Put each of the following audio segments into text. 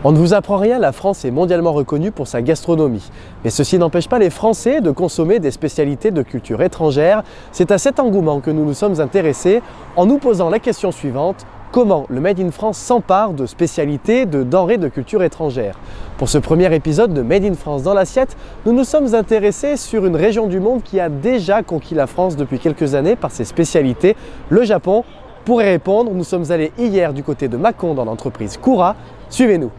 On ne vous apprend rien, la France est mondialement reconnue pour sa gastronomie. Mais ceci n'empêche pas les Français de consommer des spécialités de culture étrangère. C'est à cet engouement que nous nous sommes intéressés en nous posant la question suivante: comment le Made in France s'empare de spécialités, de denrées de culture étrangère? Pour ce premier épisode de Made in France dans l'assiette, nous nous sommes intéressés sur une région du monde qui a déjà conquis la France depuis quelques années par ses spécialités, le Japon. Pour y répondre, nous sommes allés hier du côté de Mâcon dans l'entreprise Cura. Suivez-nous.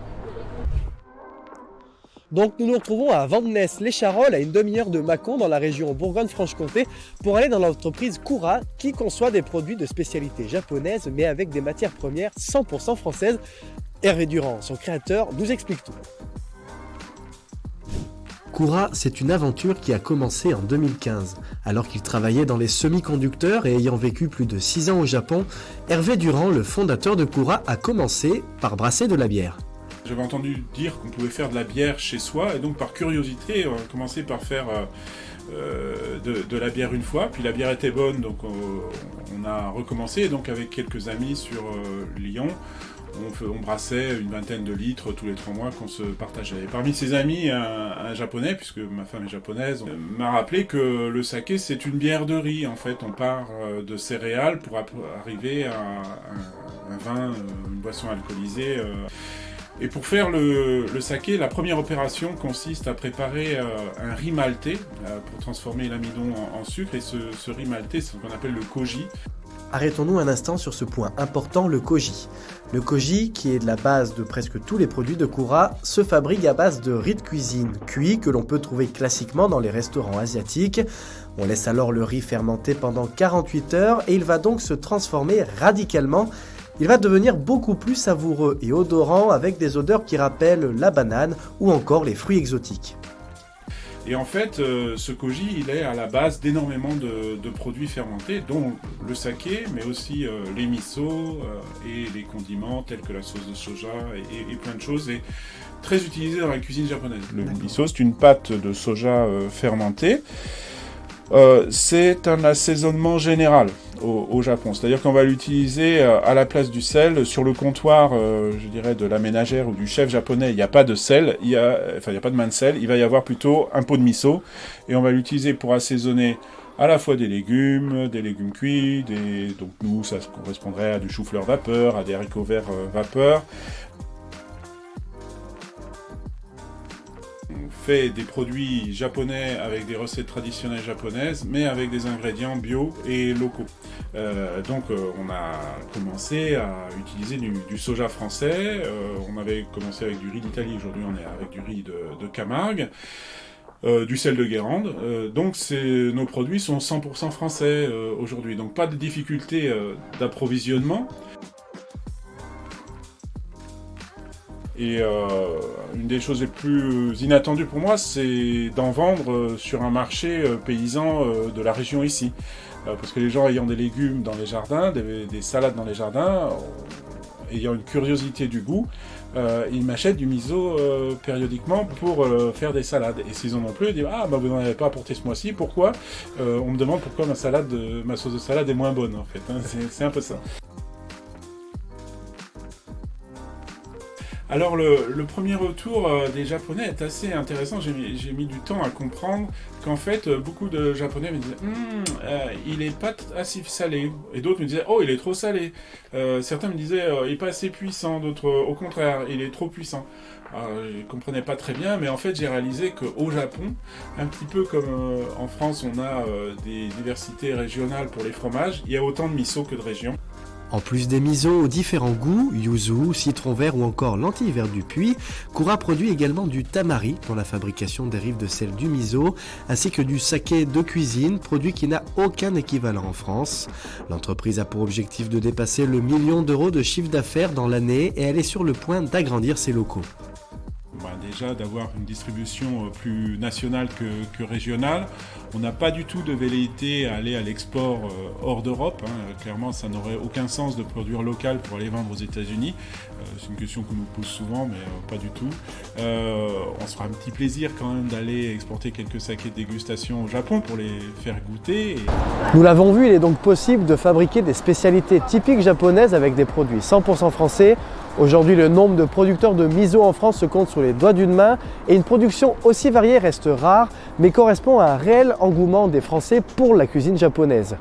Donc nous nous retrouvons à Vandenesse-les-Charolles, à une demi-heure de Mâcon, dans la région Bourgogne-Franche-Comté, pour aller dans l'entreprise Cura, qui conçoit des produits de spécialité japonaise, mais avec des matières premières 100% françaises. Hervé Durand, son créateur, nous explique tout. Cura, c'est une aventure qui a commencé en 2015. Alors qu'il travaillait dans les semi-conducteurs et ayant vécu plus de 6 ans au Japon, Hervé Durand, le fondateur de Cura, a commencé par brasser de la bière. J'avais entendu dire qu'on pouvait faire de la bière chez soi, et donc par curiosité, on a commencé par faire de la bière une fois, puis la bière était bonne, donc on a recommencé, et donc avec quelques amis sur Lyon, on brassait une vingtaine de litres tous les 3 mois qu'on se partageait. Et parmi ses amis, un japonais, puisque ma femme est japonaise, m'a rappelé que le saké c'est une bière de riz. En fait, on part de céréales pour arriver à un vin, une boisson alcoolisée. Et pour faire le saké, la première opération consiste à préparer un riz maltais pour transformer l'amidon en sucre. Et ce riz maltais, c'est ce qu'on appelle le koji. Arrêtons-nous un instant sur ce point important, le koji. Le koji, qui est de la base de presque tous les produits de Cura, se fabrique à base de riz de cuisine cuit que l'on peut trouver classiquement dans les restaurants asiatiques. On laisse alors le riz fermenter pendant 48 heures et il va donc se transformer radicalement. Il va devenir beaucoup plus savoureux et odorant avec des odeurs qui rappellent la banane ou encore les fruits exotiques. Et en fait, ce koji, il est à la base d'énormément de produits fermentés, dont le saké, mais aussi les misos et les condiments tels que la sauce de soja et plein de choses, et très utilisé dans la cuisine japonaise. Le miso, c'est une pâte de soja fermentée. C'est un assaisonnement général au Japon, c'est-à-dire qu'on va l'utiliser à la place du sel. Sur le comptoir, je dirais, de la ménagère ou du chef japonais, il n'y a pas de sel, il n'y a pas de main de sel, il va y avoir plutôt un pot de miso, et on va l'utiliser pour assaisonner à la fois des légumes cuits, donc nous, ça correspondrait à du chou-fleur vapeur, à des haricots verts vapeur. On fait des produits japonais avec des recettes traditionnelles japonaises, mais avec des ingrédients bio et locaux. Donc on a commencé à utiliser du soja français. On avait commencé avec du riz d'Italie, aujourd'hui on est avec du riz de Camargue. Du sel de Guérande, donc nos produits sont 100% français aujourd'hui, donc pas de difficulté d'approvisionnement. Et une des choses les plus inattendues pour moi, c'est d'en vendre sur un marché paysan de la région ici. Parce que les gens ayant des légumes dans les jardins, des salades dans les jardins, ayant une curiosité du goût, ils m'achètent du miso périodiquement pour faire des salades. Et s'ils en ont plus, ils disent « Ah, vous n'en avez pas apporté ce mois-ci, pourquoi ?» On me demande pourquoi ma sauce de salade est moins bonne, en fait. Hein, c'est un peu ça. Alors le premier retour des Japonais est assez intéressant. J'ai mis du temps à comprendre qu'en fait beaucoup de Japonais me disaient il est pas assez salé, et d'autres me disaient oh il est trop salé. Certains me disaient il est pas assez puissant, d'autres au contraire il est trop puissant. Je ne comprenais pas très bien, mais en fait j'ai réalisé qu'au Japon, un petit peu comme en France on a des diversités régionales pour les fromages, il y a autant de miso que de régions. En plus des misos aux différents goûts, yuzu, citron vert ou encore lentilles vertes du Puy, Cura produit également du tamari, dont la fabrication dérive de celle du miso, ainsi que du saké de cuisine, produit qui n'a aucun équivalent en France. L'entreprise a pour objectif de dépasser le 1 million d'euros de chiffre d'affaires dans l'année et elle est sur le point d'agrandir ses locaux. Déjà d'avoir une distribution plus nationale que régionale. On n'a pas du tout de velléité à aller à l'export hors d'Europe. Clairement, ça n'aurait aucun sens de produire local pour aller vendre aux États-Unis. C'est une question qu'on nous pose souvent, mais pas du tout. On se fera un petit plaisir quand même d'aller exporter quelques sakés de dégustation au Japon pour les faire goûter. Nous l'avons vu, il est donc possible de fabriquer des spécialités typiques japonaises avec des produits 100% français. Aujourd'hui, le nombre de producteurs de miso en France se compte sur les doigts d'une main et une production aussi variée reste rare, mais correspond à un réel engouement des Français pour la cuisine japonaise.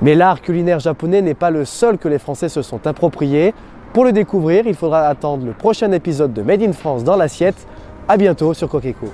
Mais l'art culinaire japonais n'est pas le seul que les Français se sont appropriés. Pour le découvrir, il faudra attendre le prochain épisode de Made in France dans l'assiette. À bientôt sur Coqueco.